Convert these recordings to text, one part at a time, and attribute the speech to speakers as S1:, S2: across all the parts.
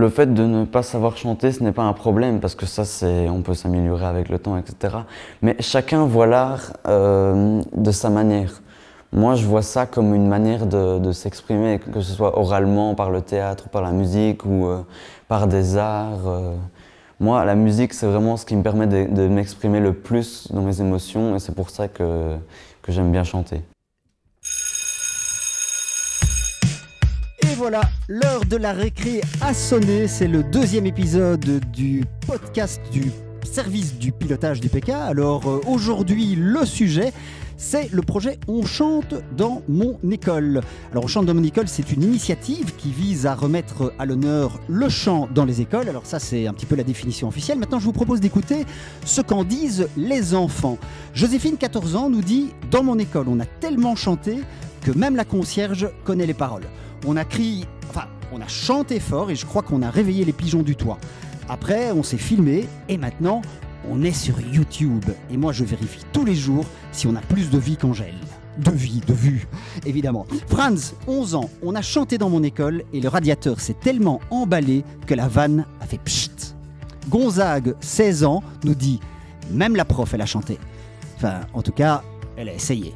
S1: le fait de ne pas savoir chanter, ce n'est pas un problème, parce que ça, on peut s'améliorer avec le temps, etc. Mais chacun voit l'art de sa manière. Moi, je vois ça comme une manière de s'exprimer, que ce soit oralement, par le théâtre, par la musique ou par des arts. Moi, la musique, c'est vraiment ce qui me permet de m'exprimer le plus dans mes émotions, et c'est pour ça que j'aime bien chanter.
S2: Et voilà, l'heure de la récré a sonné. C'est le 2e épisode du podcast du service du pilotage du PK. Alors aujourd'hui, le sujet, c'est le projet On chante dans mon école. Alors On chante dans mon école, c'est une initiative qui vise à remettre à l'honneur le chant dans les écoles. Alors ça, c'est un petit peu la définition officielle. Maintenant, je vous propose d'écouter ce qu'en disent les enfants. Joséphine, 14 ans, nous dit « Dans mon école, on a tellement chanté que même la concierge connaît les paroles. On a chanté fort et je crois qu'on a réveillé les pigeons du toit. Après, on s'est filmé et maintenant, on est sur YouTube. Et moi, je vérifie tous les jours si on a plus de vie qu'Angèle. De vue, évidemment. Franz, 11 ans, on a chanté dans mon école et le radiateur s'est tellement emballé que la vanne a fait pchit. Gonzague, 16 ans, nous dit « Même la prof, elle a chanté. » Enfin, en tout cas, elle a essayé.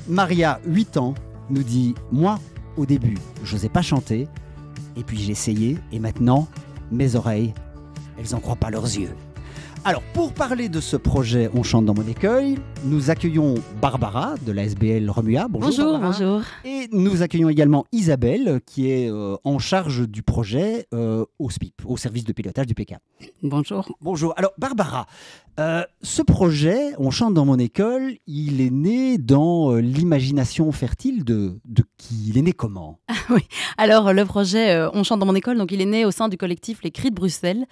S2: Maria, 8 ans, nous dit « Moi, au début, je n'osais pas chanter. Et puis j'ai essayé et maintenant, mes oreilles, elles n'en croient pas leurs yeux. » Alors, pour parler de ce projet On chante dans mon école, nous accueillons Barbara de la SBL Remua.
S3: Bonjour, bonjour.
S2: Et nous accueillons également Isabelle, qui est en charge du projet au SPIP, au service de pilotage du PK.
S3: Bonjour.
S2: Bonjour. Alors, Barbara, ce projet On chante dans mon école, il est né dans l'imagination fertile de qui? Il est né comment?
S3: Oui, alors le projet On chante dans mon école, donc il est né au sein du collectif Les Cris de Bruxelles,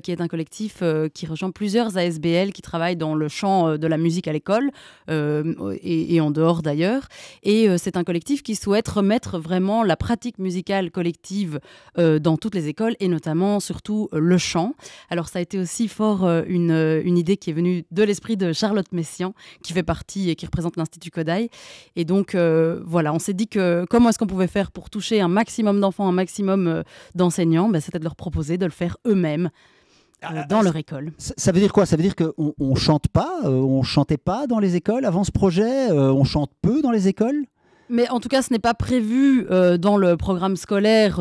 S3: qui est un collectif qui rejoint plusieurs ASBL qui travaillent dans le champ de la musique à l'école et en dehors d'ailleurs. Et c'est un collectif qui souhaite remettre vraiment la pratique musicale collective dans toutes les écoles et notamment surtout le chant. Alors ça a été aussi fort une idée qui est venue de l'esprit de Charlotte Messiaen, qui fait partie et qui représente l'Institut Kodály. Et donc voilà, on s'est dit que comment est-ce qu'on pouvait faire pour toucher un maximum d'enfants, un maximum d'enseignants, c'était de leur proposer de le faire eux-mêmes dans leur école.
S2: Ça veut dire quoi? Ça veut dire qu'on ne chante pas, on chantait pas dans les écoles avant ce projet, on chante peu dans les écoles?
S3: Mais en tout cas, ce n'est pas prévu dans le programme scolaire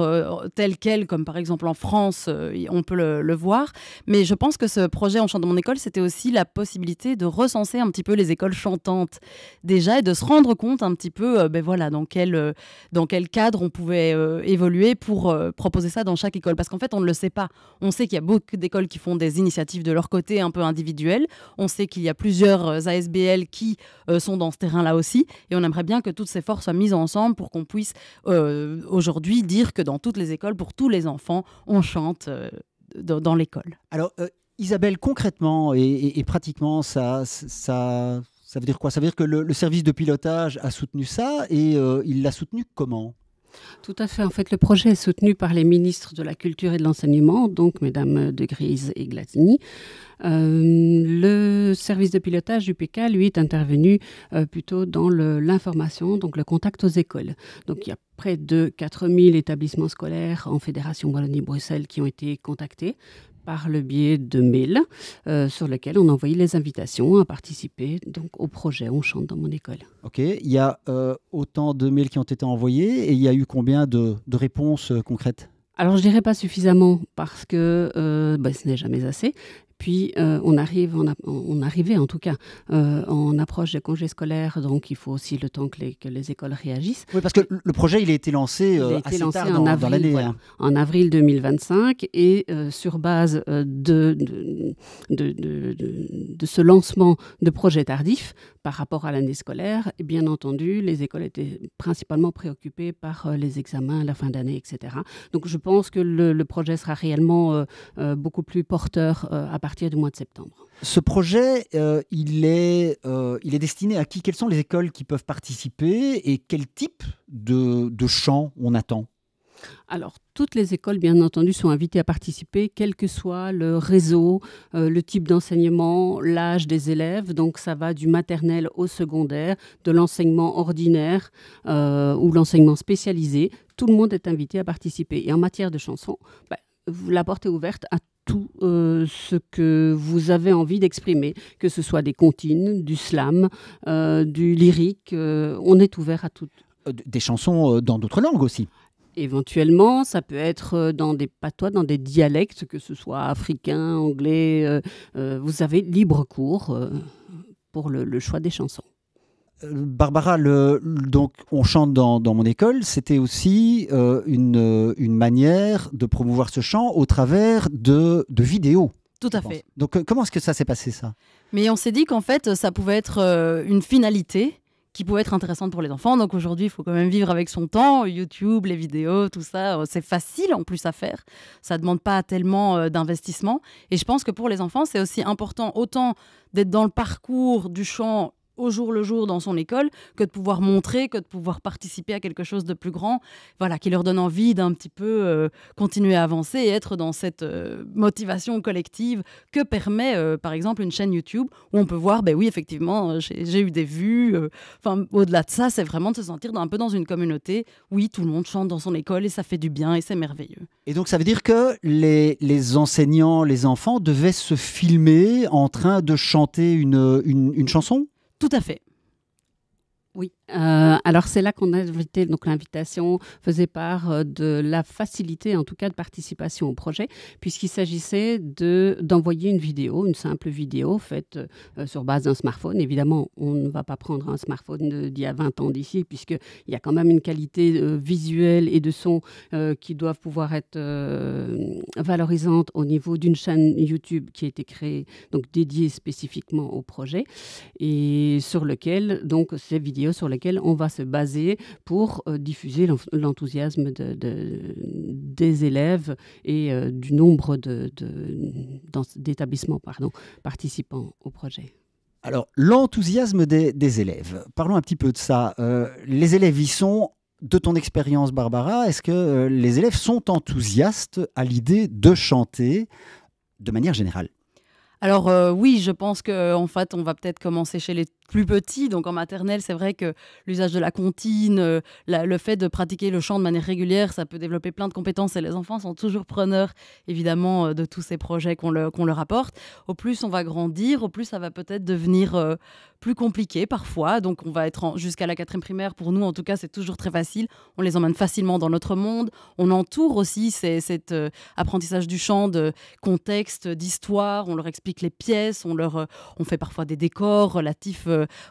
S3: tel quel, comme par exemple en France, on peut le voir. Mais je pense que ce projet On chante dans mon école, c'était aussi la possibilité de recenser un petit peu les écoles chantantes déjà et de se rendre compte un petit peu voilà, dans quel cadre on pouvait évoluer pour proposer ça dans chaque école. Parce qu'en fait, on ne le sait pas. On sait qu'il y a beaucoup d'écoles qui font des initiatives de leur côté un peu individuelles. On sait qu'il y a plusieurs ASBL qui sont dans ce terrain-là aussi. Et on aimerait bien que toutes ces forces soient mises ensemble pour qu'on puisse aujourd'hui dire que dans toutes les écoles, pour tous les enfants, on chante dans l'école.
S2: Alors, Isabelle, concrètement et pratiquement, ça veut dire quoi? Ça veut dire que le service de pilotage a soutenu ça et il l'a soutenu comment?
S4: Tout à fait. En fait, le projet est soutenu par les ministres de la Culture et de l'Enseignement, donc Mesdames de Grise et Glatini. Le service de pilotage du PK, lui, est intervenu plutôt dans l'information, donc le contact aux écoles. Donc, il y a près de 4000 établissements scolaires en Fédération Wallonie-Bruxelles qui ont été contactés par le biais de mails sur lesquels on a envoyé les invitations à participer donc, au projet On chante dans mon école.
S2: Ok, il y a autant de mails qui ont été envoyés et il y a eu combien de réponses concrètes?
S4: Alors, je dirais pas suffisamment parce que ce n'est jamais assez. Puis, on arrivait en tout cas en approche des congés scolaires, donc il faut aussi le temps que les écoles réagissent.
S2: Oui, parce que le projet, il a été lancé assez tard dans l'année.
S4: Voilà, en avril 2025 et sur base de ce lancement de projet tardif par rapport à l'année scolaire, et bien entendu, les écoles étaient principalement préoccupées par les examens à la fin d'année, etc. Donc, je pense que le projet sera réellement beaucoup plus porteur à partir du mois de septembre.
S2: Ce projet, il est destiné à qui? Quelles sont les écoles qui peuvent participer et quel type de chant on attend?
S4: Alors, toutes les écoles, bien entendu, sont invitées à participer, quel que soit le réseau, le type d'enseignement, l'âge des élèves. Donc, ça va du maternel au secondaire, de l'enseignement ordinaire ou l'enseignement spécialisé. Tout le monde est invité à participer. Et en matière de chansons, la porte est ouverte à tout ce que vous avez envie d'exprimer, que ce soit des comptines, du slam, du lyrique, on est ouvert à tout.
S2: Des chansons dans d'autres langues aussi.
S4: Éventuellement, ça peut être dans des patois, dans des dialectes, que ce soit africain, anglais. Vous avez libre cours pour le choix des chansons.
S2: Barbara, donc on chante dans mon école, c'était aussi une manière de promouvoir ce chant au travers de vidéos.
S3: Tout à fait.
S2: Donc comment est-ce que ça s'est passé, ça?
S3: Mais on s'est dit qu'en fait, ça pouvait être une finalité qui pouvait être intéressante pour les enfants. Donc aujourd'hui, il faut quand même vivre avec son temps. YouTube, les vidéos, tout ça, c'est facile en plus à faire. Ça ne demande pas tellement d'investissement. Et je pense que pour les enfants, c'est aussi important autant d'être dans le parcours du chant au jour le jour dans son école, que de pouvoir montrer, que de pouvoir participer à quelque chose de plus grand, voilà, qui leur donne envie d'un petit peu continuer à avancer et être dans cette motivation collective que permet, par exemple, une chaîne YouTube où on peut voir, ben oui, effectivement, j'ai eu des vues. Enfin, au-delà de ça, c'est vraiment de se sentir un peu dans une communauté. Oui, tout le monde chante dans son école et ça fait du bien et c'est merveilleux.
S2: Et donc, ça veut dire que les enseignants, les enfants devaient se filmer en train de chanter une chanson ?
S3: Tout à fait.
S4: Oui, alors c'est là qu'on a invité, donc l'invitation faisait part de la facilité en tout cas de participation au projet, puisqu'il s'agissait d'envoyer une vidéo, une simple vidéo faite sur base d'un smartphone. Évidemment, on ne va pas prendre un smartphone d'il y a 20 ans d'ici, puisqu'il y a quand même une qualité visuelle et de son qui doivent pouvoir être valorisantes au niveau d'une chaîne YouTube qui a été créée, donc dédiée spécifiquement au projet, et sur lequel, donc ces vidéos sur lesquelles on va se baser pour diffuser l'enthousiasme des élèves et du nombre d'établissements participants au projet.
S2: Alors, l'enthousiasme des élèves, parlons un petit peu de ça. Les élèves y sont, de ton expérience Barbara, est-ce que les élèves sont enthousiastes à l'idée de chanter de manière générale ?
S3: Alors oui, je pense qu'en fait, on va peut-être commencer chez les plus petits. Donc en maternelle, c'est vrai que l'usage de la comptine, le fait de pratiquer le chant de manière régulière, ça peut développer plein de compétences et les enfants sont toujours preneurs, évidemment, de tous ces projets qu'on leur apporte. Au plus on va grandir, au plus ça va peut-être devenir plus compliqué parfois. Donc on va être jusqu'à la 4e primaire. Pour nous, en tout cas, c'est toujours très facile. On les emmène facilement dans notre monde. On entoure aussi cet apprentissage du chant de contexte, d'histoire. On leur explique les pièces. On fait parfois des décors relatifs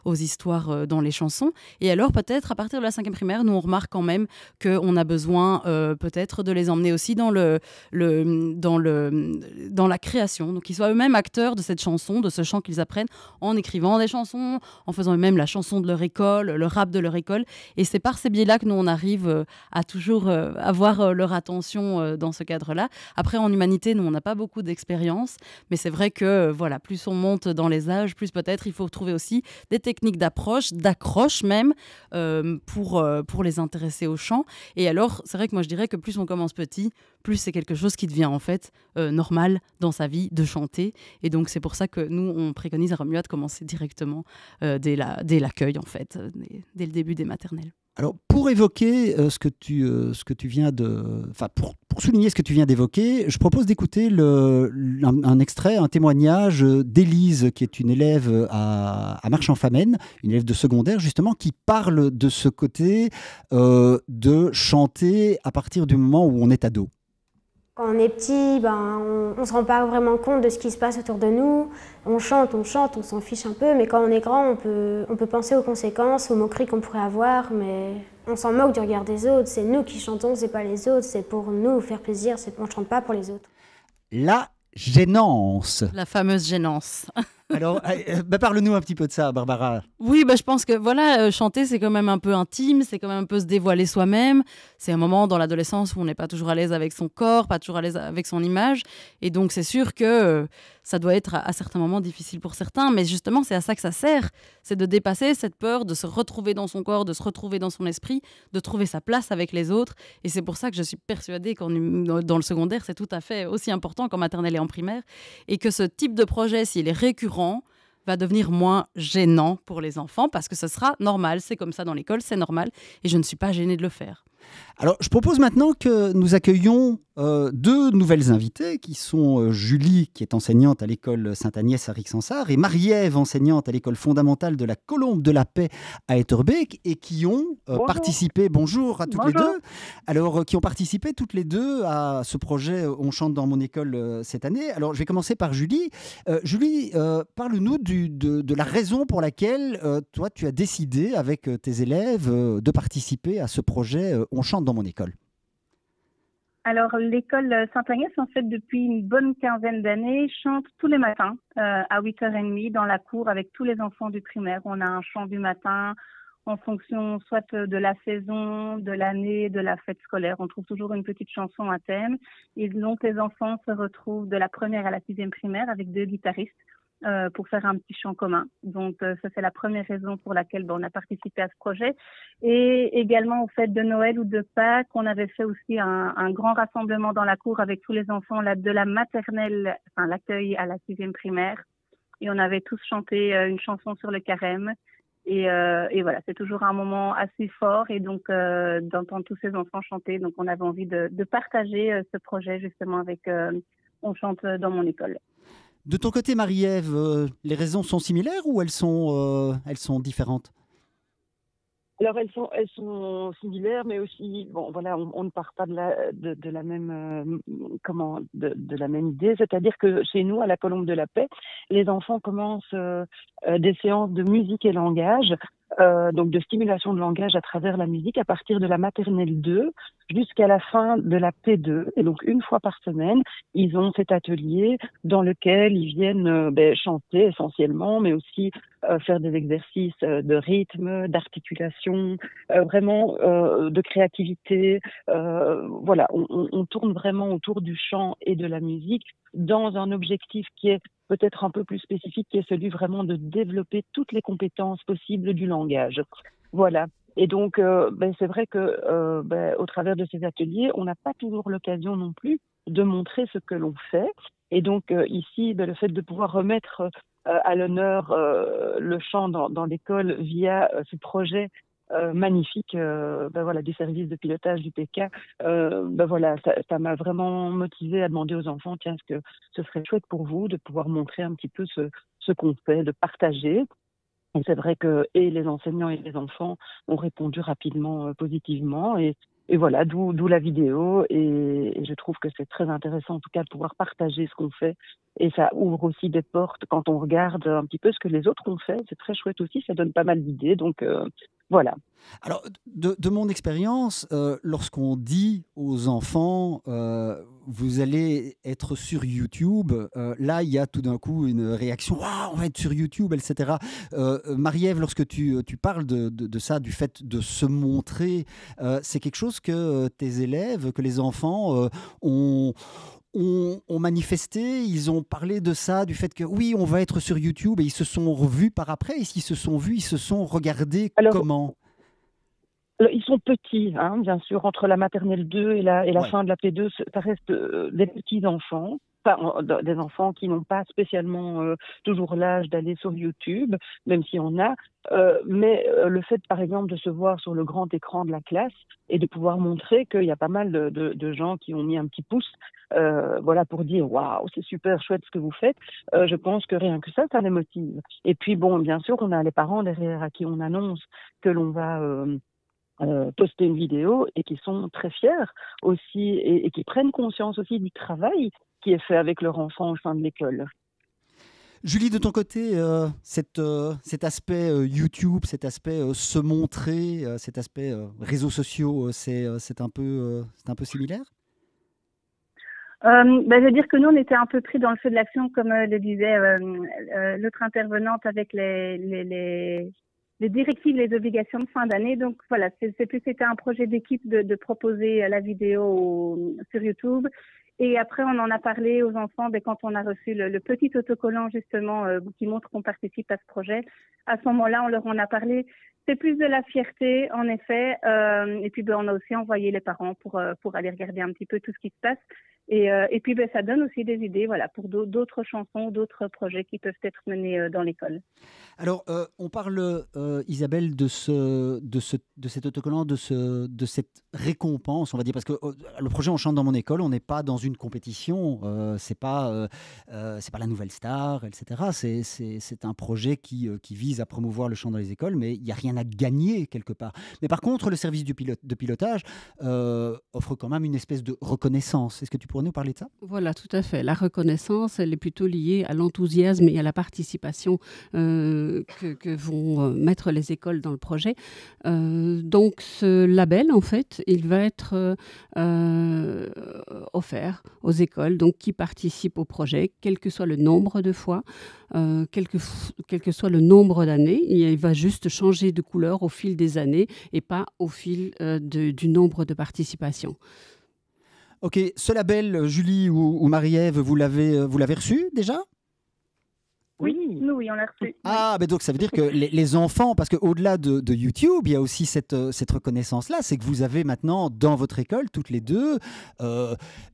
S3: aux histoires dans les chansons. Et alors, peut-être, à partir de la 5e primaire, nous, on remarque quand même qu'on a besoin peut-être de les emmener aussi dans la création. Donc, qu'ils soient eux-mêmes acteurs de cette chanson, de ce chant qu'ils apprennent en écrivant des chansons, en faisant eux-mêmes la chanson de leur école, le rap de leur école. Et c'est par ces biais-là que nous, on arrive à toujours avoir leur attention dans ce cadre-là. Après, en humanité, nous, on n'a pas beaucoup d'expérience, mais c'est vrai que voilà, plus on monte dans les âges, plus peut-être il faut trouver aussi des techniques d'approche, d'accroche même, pour les intéresser au chant. Et alors, c'est vrai que moi, je dirais que plus on commence petit, plus c'est quelque chose qui devient en fait normal dans sa vie de chanter. Et donc, c'est pour ça que nous, on préconise à Remuat de commencer directement dès l'accueil, en fait, dès le début des maternelles.
S2: Alors, pour évoquer ce que tu viens de... Enfin, pour souligner ce que tu viens d'évoquer, je propose d'écouter un extrait, un témoignage d'Élise, qui est une élève à Marchand-Famenne, une élève de secondaire, justement, qui parle de ce côté de chanter à partir du moment où on est ado.
S5: Quand on est petit, on ne se rend pas vraiment compte de ce qui se passe autour de nous. On chante, on s'en fiche un peu, mais quand on est grand, on peut penser aux conséquences, aux moqueries qu'on pourrait avoir, mais on s'en moque du regard des autres. C'est nous qui chantons, c'est pas les autres, c'est pour nous faire plaisir, on ne chante pas pour les autres.
S2: La gênance.
S3: La fameuse gênance.
S2: Alors, parle-nous un petit peu de ça, Barbara.
S3: Oui, je pense que voilà, chanter, c'est quand même un peu intime, c'est quand même un peu se dévoiler soi-même. C'est un moment dans l'adolescence où on n'est pas toujours à l'aise avec son corps, pas toujours à l'aise avec son image. Et donc, c'est sûr que ça doit être à certains moments difficile pour certains. Mais justement, c'est à ça que ça sert. C'est de dépasser cette peur, de se retrouver dans son corps, de se retrouver dans son esprit, de trouver sa place avec les autres. Et c'est pour ça que je suis persuadée qu'en dans le secondaire, c'est tout à fait aussi important qu'en maternelle et en primaire. Et que ce type de projet, s'il est récurrent, va devenir moins gênant pour les enfants parce que ce sera normal, c'est comme ça dans l'école, c'est normal et je ne suis pas gênée de le faire.
S2: Alors, je propose maintenant que nous accueillions deux nouvelles invitées qui sont Julie, qui est enseignante à l'école Sainte-Agnès à Rixensart, et Marie-Ève, enseignante à l'école fondamentale de la Colombe de la Paix à Etterbeek, et qui ont participé, bonjour à toutes les deux, alors qui ont participé toutes les deux à ce projet On chante dans mon école cette année. Alors, je vais commencer par Julie. Julie, parle-nous de la raison pour laquelle toi, tu as décidé avec tes élèves de participer à ce projet On chante dans mon école.
S6: Alors, l'école Sainte-Agnès, en fait, depuis une bonne quinzaine d'années, chante tous les matins à 8h30 dans la cour avec tous les enfants du primaire. On a un chant du matin en fonction soit de la saison, de l'année, de la fête scolaire. On trouve toujours une petite chanson à thème. Et donc, les enfants se retrouvent de la première à la 6e primaire avec 2 guitaristes pour faire un petit chant commun. Donc, ça, c'est la première raison pour laquelle on a participé à ce projet. Et également aux fêtes de Noël ou de Pâques, on avait fait aussi un grand rassemblement dans la cour avec tous les enfants là, de la maternelle, enfin l'accueil à la 6e primaire. Et on avait tous chanté une chanson sur le carême. Et voilà, c'est toujours un moment assez fort. Et donc, d'entendre tous ces enfants chanter, donc on avait envie de partager ce projet justement avec On chante dans mon école.
S2: De ton côté, Marie-Ève, les raisons sont similaires ou elles sont différentes?
S7: Alors elles sont similaires, mais aussi bon voilà, on ne part pas de la même de la même idée, c'est-à-dire que chez nous à la Colombe de la Paix, les enfants commencent des séances de musique et langage. Donc de stimulation de langage à travers la musique à partir de la maternelle 2 jusqu'à la fin de la P2. Et donc une fois par semaine, ils ont cet atelier dans lequel ils viennent chanter essentiellement, mais aussi faire des exercices de rythme, d'articulation, vraiment de créativité. Voilà, on tourne vraiment autour du chant et de la musique dans un objectif qui est peut-être un peu plus spécifique, qui est celui vraiment de développer toutes les compétences possibles du langage. Voilà. Et donc, c'est vrai que au travers de ces ateliers, on n'a pas toujours l'occasion non plus de montrer ce que l'on fait. Et donc, ici, le fait de pouvoir remettre à l'honneur le chant dans l'école via ce projet magnifique voilà, du service de pilotage du PK, voilà, ça m'a vraiment motivée à demander aux enfants, tiens, est-ce que ce serait chouette pour vous de pouvoir montrer un petit peu ce qu'on fait, de partager. Et c'est vrai que et les enseignants et les enfants ont répondu rapidement positivement et voilà, d'où la vidéo et je trouve que c'est très intéressant en tout cas de pouvoir partager ce qu'on fait et ça ouvre aussi des portes quand on regarde un petit peu ce que les autres ont fait, c'est très chouette aussi, ça donne pas mal d'idées donc voilà.
S2: Alors, de mon expérience, lorsqu'on dit aux enfants vous allez être sur YouTube, là, il y a tout d'un coup une réaction « Waouh, on va être sur YouTube », etc. Marie-Ève, lorsque tu parles de ça, du fait de se montrer, c'est quelque chose que tes élèves, que les enfants ont manifesté, ils ont parlé de ça, du fait que oui, on va être sur YouTube et ils se sont revus par après. Et s'ils se sont vus, ils se sont regardés comment?
S7: Ils sont petits, hein, bien sûr, entre la maternelle 2 et la fin de la P2, ça reste des petits enfants. Enfin, des enfants qui n'ont pas spécialement toujours l'âge d'aller sur YouTube, même si on a. Mais le fait, par exemple, de se voir sur le grand écran de la classe et de pouvoir montrer qu'il y a pas mal de gens qui ont mis un petit pouce, voilà, pour dire waouh, c'est super chouette ce que vous faites. Je pense que rien que ça les motive. Et puis bon, bien sûr, on a les parents derrière à qui on annonce que l'on va poster une vidéo et qui sont très fiers aussi et qui prennent conscience aussi du travail qui est fait avec leur enfant au sein de l'école.
S2: Julie, de ton côté, cet aspect YouTube, cet aspect se montrer, cet aspect réseaux sociaux, c'est un peu similaire?
S6: Je veux dire que nous, on était un peu pris dans le feu de l'action, comme le disait l'autre intervenante, avec les directives, les obligations de fin d'année. Donc voilà, c'était un projet d'équipe de proposer la vidéo sur YouTube. Et après, on en a parlé aux enfants quand on a reçu le petit autocollant justement qui montre qu'on participe à ce projet. À ce moment-là, on leur en a parlé C'est plus de la fierté, en effet. Et puis, on a aussi envoyé les parents pour aller regarder un petit peu tout ce qui se passe. Et puis, ça donne aussi des idées, voilà, pour d'autres chansons, d'autres projets qui peuvent être menés dans l'école.
S2: Alors, on parle, Isabelle, de cet autocollant, de cette récompense, on va dire, parce que le projet On chante dans mon école, on n'est pas dans une compétition, c'est pas la nouvelle star, etc. C'est un projet qui vise à promouvoir le chant dans les écoles, mais il n'y a rien à gagner quelque part. Mais par contre, le service de pilotage offre quand même une espèce de reconnaissance. Est-ce que tu pourrais nous parler de ça?
S4: Voilà, tout à fait. La reconnaissance, elle est plutôt liée à l'enthousiasme et à la participation que vont mettre les écoles dans le projet. Donc, ce label, en fait, il va être offert aux écoles donc, qui participent au projet, quel que soit le nombre de fois, quel que soit le nombre d'années. Il va juste changer de couleur au fil des années et pas au fil du nombre de participations.
S2: Ok, ce label, Julie ou Marie-Ève, vous l'avez reçu déjà?
S6: Oui, on l'a reçu.
S2: Ah, donc ça veut dire que les enfants, parce qu'au-delà de YouTube, il y a aussi cette reconnaissance-là, c'est que vous avez maintenant dans votre école, toutes les deux,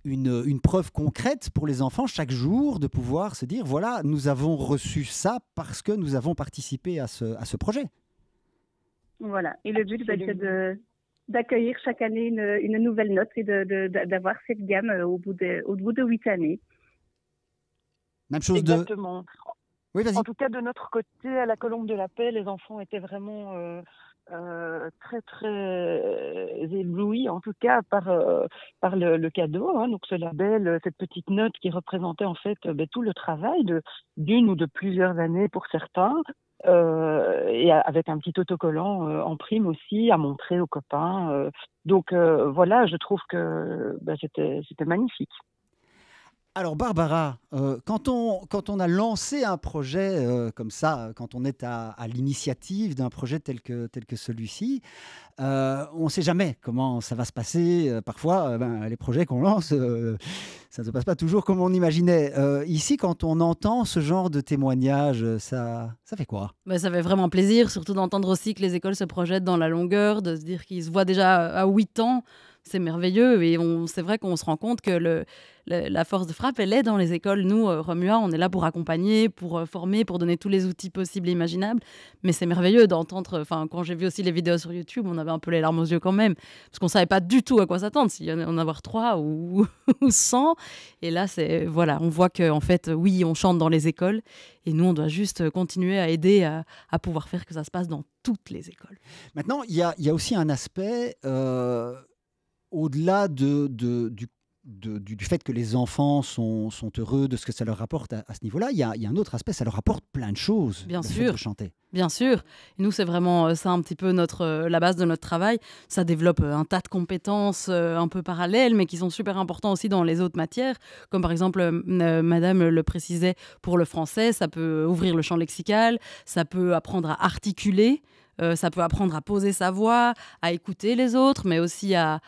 S2: une preuve concrète pour les enfants chaque jour de pouvoir se dire, voilà, nous avons reçu ça parce que nous avons participé à ce projet.
S6: Voilà, et le but, c'est d'accueillir chaque année une nouvelle note et d'avoir cette gamme au bout de 8 années.
S2: Même chose.
S7: Exactement.
S2: Oui, vas-y.
S7: En tout cas, de notre côté, à la Colombe de la Paix, les enfants étaient vraiment très, très éblouis, en tout cas, par le cadeau. Hein, donc, ce label, cette petite note qui représentait en fait tout le travail d'une ou de plusieurs années pour certains. Et avec un petit autocollant en prime aussi à montrer aux copains. Donc voilà, je trouve que c'était magnifique.
S2: Alors Barbara, quand on a lancé un projet comme ça, quand on est à l'initiative d'un projet tel que celui-ci, on ne sait jamais comment ça va se passer. Parfois, les projets qu'on lance, ça ne se passe pas toujours comme on imaginait. Ici, quand on entend ce genre de témoignage, ça fait quoi?
S3: Ça fait vraiment plaisir, surtout d'entendre aussi que les écoles se projettent dans la longueur, de se dire qu'ils se voient déjà à 8 ans. C'est merveilleux et c'est vrai qu'on se rend compte que la force de frappe, elle est dans les écoles. Nous, Remua, on est là pour accompagner, pour former, pour donner tous les outils possibles et imaginables. Mais c'est merveilleux d'entendre, quand j'ai vu aussi les vidéos sur YouTube, on avait un peu les larmes aux yeux quand même, parce qu'on ne savait pas du tout à quoi s'attendre, s'il y en avoir 3 ou 100. Et là, on voit qu'en fait, oui, on chante dans les écoles et nous, on doit juste continuer à aider à pouvoir faire que ça se passe dans toutes les écoles.
S2: Maintenant, il y a aussi un aspect... au-delà du fait que les enfants sont heureux de ce que ça leur apporte à ce niveau-là, il y a un autre aspect, ça leur apporte plein de choses,
S3: Bien
S2: le
S3: sûr.
S2: fait de chanter.
S3: Bien sûr. Et nous, c'est vraiment ça un petit peu la base de notre travail. Ça développe un tas de compétences un peu parallèles, mais qui sont super importantes aussi dans les autres matières. Comme par exemple, Madame le précisait, pour le français, ça peut ouvrir le champ lexical, ça peut apprendre à articuler. Ça peut apprendre à poser sa voix, à écouter les autres, mais aussi à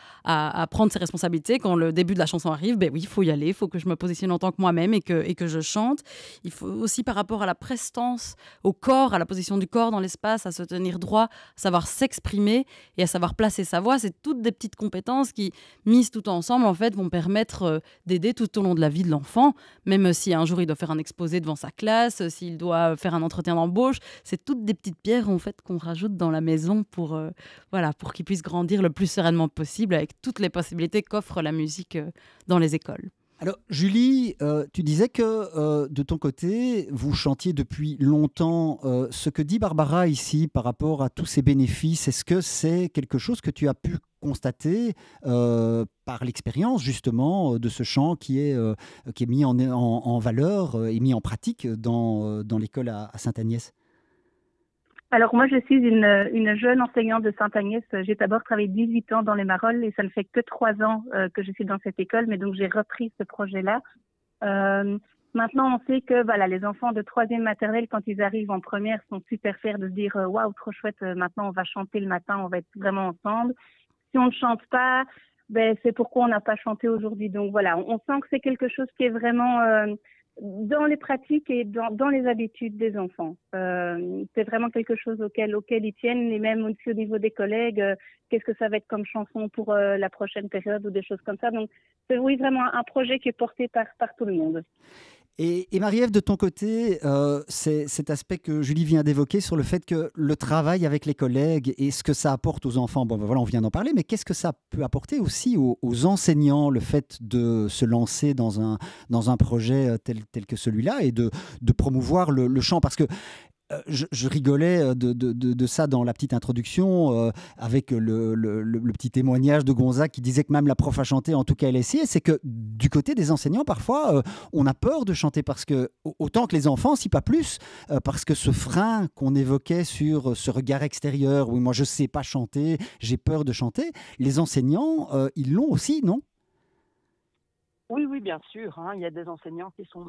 S3: prendre ses responsabilités. Quand le début de la chanson arrive, oui, il faut y aller, il faut que je me positionne en tant que moi-même et que je chante. Il faut aussi, par rapport à la prestance, au corps, à la position du corps dans l'espace, à se tenir droit, à savoir s'exprimer et à savoir placer sa voix. C'est toutes des petites compétences qui, mises tout ensemble, en fait, vont permettre d'aider tout au long de la vie de l'enfant. Même si un jour il doit faire un exposé devant sa classe, s'il doit faire un entretien d'embauche, c'est toutes des petites pierres en fait qu'on rajoute dans la maison pour qu'il puisse grandir le plus sereinement possible avec toutes les possibilités qu'offre la musique dans les écoles.
S2: Alors Julie, tu disais que de ton côté, vous chantiez depuis longtemps. Ce que dit Barbara ici par rapport à tous ces bénéfices, est-ce que c'est quelque chose que tu as pu constater par l'expérience justement de ce chant qui est mis en valeur et mis en pratique dans l'école à Sainte-Agnès?
S6: Alors moi, je suis une jeune enseignante de Sainte-Agnès. J'ai d'abord travaillé 18 ans dans les Marolles et ça ne fait que 3 ans que je suis dans cette école, mais donc j'ai repris ce projet-là. Maintenant, on sait que les enfants de 3e maternelle, quand ils arrivent en première, sont super fiers de se dire « Waouh, trop chouette, maintenant on va chanter le matin, on va être vraiment ensemble. » Si on ne chante pas, c'est pourquoi on n'a pas chanté aujourd'hui. Donc voilà, on sent que c'est quelque chose qui est vraiment dans les pratiques et dans les habitudes des enfants. C'est vraiment quelque chose auquel ils tiennent, et même aussi au niveau des collègues, qu'est-ce que ça va être comme chanson pour la prochaine période ou des choses comme ça. Donc, c'est oui, vraiment un projet qui est porté par tout le monde.
S2: Et Marie-Ève, de ton côté, c'est cet aspect que Julie vient d'évoquer sur le fait que le travail avec les collègues et ce que ça apporte aux enfants, bon, ben voilà, on vient d'en parler, mais qu'est-ce que ça peut apporter aussi aux enseignants, le fait de se lancer dans un projet tel que celui-là et de promouvoir le chant, parce que je rigolais de ça dans la petite introduction avec le petit témoignage de Gonzague qui disait que même la prof a chanté, en tout cas elle a essayé. C'est que du côté des enseignants, parfois, on a peur de chanter parce que, autant que les enfants, si pas plus, parce que ce frein qu'on évoquait sur ce regard extérieur, oui, moi je sais pas chanter, j'ai peur de chanter, les enseignants, ils l'ont aussi, non ?
S7: Oui, bien sûr. Il y a des enseignants qui sont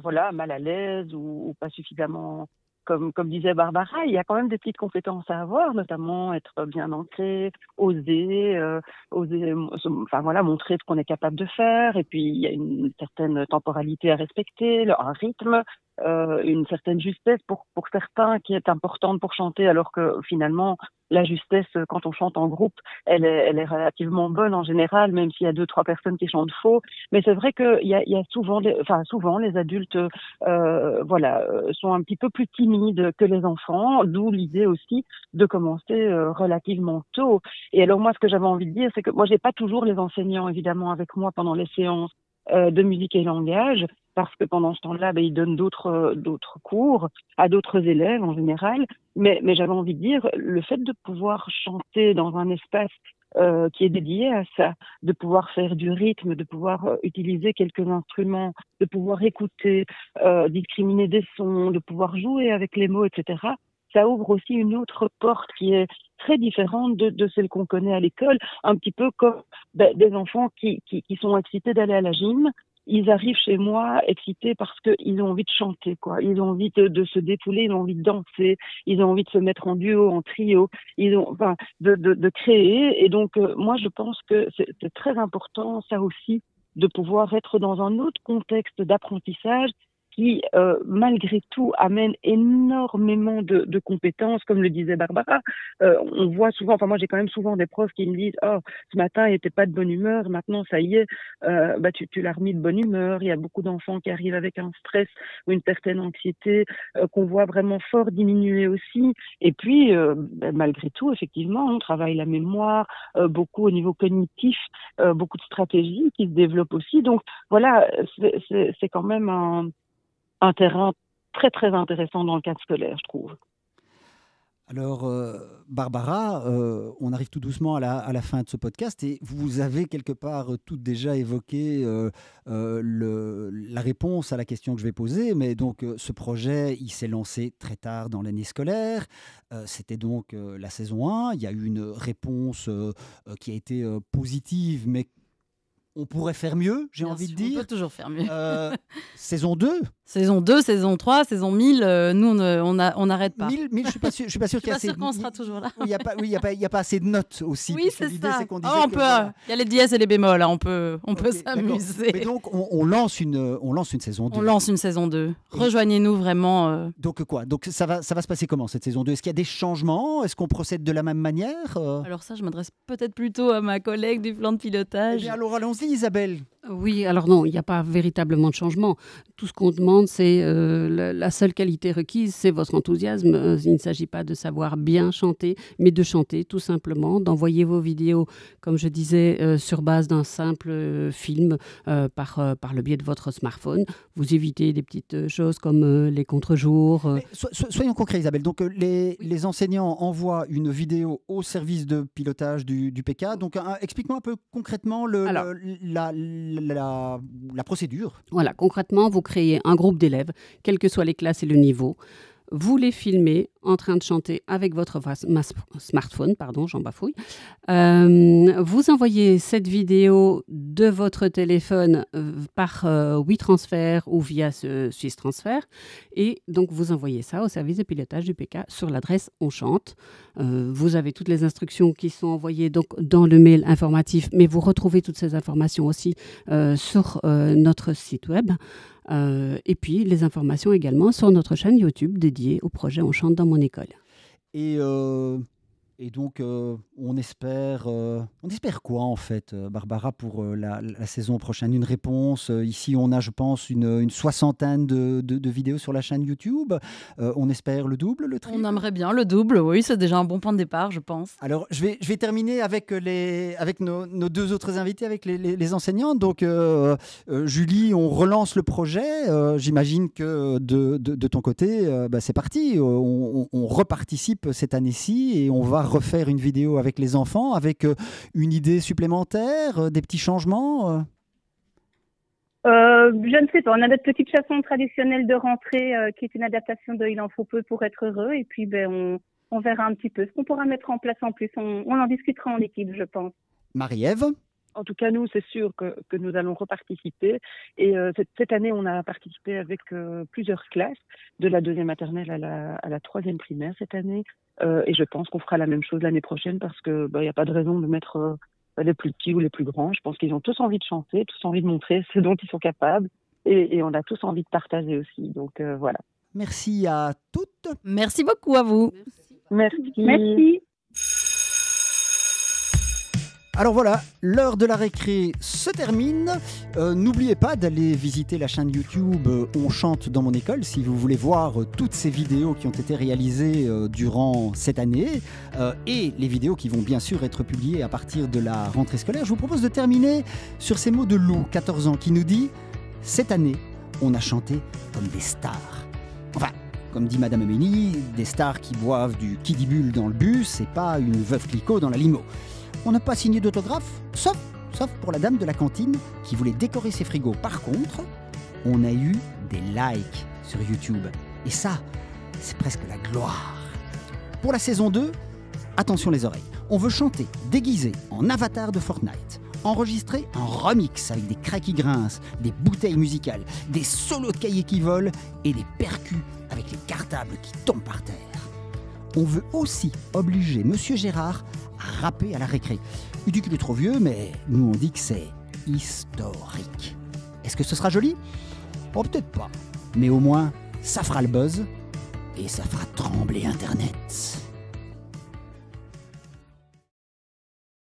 S7: mal à l'aise ou pas suffisamment. Comme disait Barbara, il y a quand même des petites compétences à avoir, notamment être bien ancré, oser, montrer ce qu'on est capable de faire. Et puis, il y a une certaine temporalité à respecter, un rythme, une certaine justesse pour certains qui est importante pour chanter, alors que finalement, la justesse, quand on chante en groupe, elle est relativement bonne en général, même s'il y a 2-3 personnes qui chantent faux. Mais c'est vrai qu'il y a souvent les adultes, sont un petit peu plus timides que les enfants, d'où l'idée aussi de commencer relativement tôt. Et alors moi, ce que j'avais envie de dire, c'est que moi, j'ai pas toujours les enseignants évidemment avec moi pendant les séances de musique et langage, parce que pendant ce temps-là, ils donnent d'autres cours à d'autres élèves en général. Mais j'avais envie de dire, le fait de pouvoir chanter dans un espace qui est dédié à ça, de pouvoir faire du rythme, de pouvoir utiliser quelques instruments, de pouvoir écouter, discriminer des sons, de pouvoir jouer avec les mots, etc., ça ouvre aussi une autre porte qui est très différente de celle qu'on connaît à l'école, un petit peu comme des enfants qui sont excités d'aller à la gym. Ils arrivent chez moi excités parce qu'ils ont envie de chanter, quoi. Ils ont envie de se dépouler, ils ont envie de danser, ils ont envie de se mettre en duo, en trio, de créer. Et donc, moi, je pense que c'est très important, ça aussi, de pouvoir être dans un autre contexte d'apprentissage qui, malgré tout, amène énormément de compétences, comme le disait Barbara. On voit souvent, moi j'ai quand même souvent des profs qui me disent « Oh, ce matin il n'était pas de bonne humeur, maintenant ça y est, tu l'as remis de bonne humeur ». Il y a beaucoup d'enfants qui arrivent avec un stress ou une certaine anxiété qu'on voit vraiment fort diminuer aussi. Et puis, malgré tout, effectivement, on travaille la mémoire, beaucoup au niveau cognitif, beaucoup de stratégies qui se développent aussi. Donc voilà, c'est quand même un terrain très très intéressant dans le cadre scolaire, je trouve.
S2: Alors, Barbara, on arrive tout doucement à la fin de ce podcast et vous avez quelque part toutes déjà évoqué la réponse à la question que je vais poser. Mais donc, ce projet, il s'est lancé très tard dans l'année scolaire. C'était donc la saison 1. Il y a eu une réponse qui a été positive, mais on pourrait faire mieux, j'ai envie de dire.
S3: On peut toujours faire mieux.
S2: Saison 2.
S3: Saison 2, saison 3, saison 1000, nous, on n'arrête pas.
S2: 1000, je suis pas sûr qu'il y a assez.
S3: qu'on sera toujours là.
S2: Il n'y a pas assez de notes aussi.
S3: Oui, c'est
S2: l'idée,
S3: ça.
S2: C'est qu'on disait
S3: il y a les dièses et les bémols, on peut s'amuser.
S2: Mais donc, on lance une saison 2.
S3: On lance une saison 2. Rejoignez-nous vraiment.
S2: Donc quoi ? Donc ça va se passer comment, cette saison 2 ? Est-ce qu'il y a des changements ? Est-ce qu'on procède de la même manière ?
S3: Alors ça, je m'adresse peut-être plutôt à ma collègue du plan de pilotage.
S2: Eh bien, alors allons-y, Isabelle.
S4: Oui, alors non, il n'y a pas véritablement de changement. Tout ce qu'on demande, c'est la seule qualité requise, c'est votre enthousiasme. Il ne s'agit pas de savoir bien chanter, mais de chanter tout simplement, d'envoyer vos vidéos, comme je disais, sur base d'un simple film par le biais de votre smartphone. Vous évitez des petites choses comme les contre-jours.
S2: Soyons concrets, Isabelle. Donc les enseignants envoient une vidéo au service de pilotage du PK. Donc explique-moi un peu concrètement la procédure.
S4: Voilà, concrètement, vous créez un groupe d'élèves, quelles que soient les classes et le niveau. Vous les filmez en train de chanter avec votre smartphone, j'en bafouille. Vous envoyez cette vidéo de votre téléphone par WeTransfer ou via ce Swiss Transfer. Et donc, vous envoyez ça au service de pilotage du PK sur l'adresse On Chante. Vous avez toutes les instructions qui sont envoyées donc, dans le mail informatif, mais vous retrouvez toutes ces informations aussi sur notre site web. Et puis les informations également sur notre chaîne YouTube dédiée au projet On chante dans mon école.
S2: Et donc, on espère quoi, en fait, Barbara, pour la saison prochaine? Une réponse. Ici, on a, je pense, une soixantaine de vidéos sur la chaîne YouTube. On espère le double, le triple?
S3: On aimerait bien le double, oui, c'est déjà un bon point de départ, je pense.
S2: Alors, je vais terminer avec nos deux autres invités, avec les enseignantes. Donc, Julie, on relance le projet. J'imagine que de ton côté, c'est parti. On reparticipe cette année-ci et on va refaire une vidéo avec les enfants, avec une idée supplémentaire, des petits changements.
S6: Je ne sais pas. On a notre petite chanson traditionnelle de rentrée qui est une adaptation de Il en faut peu pour être heureux. Et puis, on verra un petit peu ce qu'on pourra mettre en place en plus. On en discutera en équipe, je pense.
S2: Marie-Ève?
S7: En tout cas, nous, c'est sûr que nous allons reparticiper. Et cette année, on a participé avec plusieurs classes, de la 2e maternelle à la 3e primaire cette année. Et je pense qu'on fera la même chose l'année prochaine parce qu'il n'y a pas de raison de mettre les plus petits ou les plus grands. Je pense qu'ils ont tous envie de chanter, tous envie de montrer ce dont ils sont capables. Et on a tous envie de partager aussi. Donc voilà.
S2: Merci à toutes.
S3: Merci beaucoup à vous.
S7: Merci.
S6: Merci.
S2: Alors voilà, l'heure de la récré se termine. N'oubliez pas d'aller visiter la chaîne YouTube On chante dans mon école si vous voulez voir toutes ces vidéos qui ont été réalisées durant cette année et les vidéos qui vont bien sûr être publiées à partir de la rentrée scolaire. Je vous propose de terminer sur ces mots de Lou, 14 ans, qui nous dit « Cette année, on a chanté comme des stars ». Enfin, comme dit Madame Amélie, des stars qui boivent du Kidibule dans le bus et pas une veuve Clicquot dans la limo. On n'a pas signé d'autographe, sauf pour la dame de la cantine qui voulait décorer ses frigos. Par contre, on a eu des likes sur YouTube. Et ça, c'est presque la gloire. Pour la saison 2, attention les oreilles. On veut chanter déguisé en avatar de Fortnite. Enregistrer un remix avec des craques qui grincent, des bouteilles musicales, des solos de cahiers qui volent et des percus avec les cartables qui tombent par terre. On veut aussi obliger Monsieur Gérard à rapper à la récré. Il dit qu'il est trop vieux, mais nous on dit que c'est historique. Est-ce que ce sera joli? Oh, peut-être pas. Mais au moins, ça fera le buzz et ça fera trembler Internet.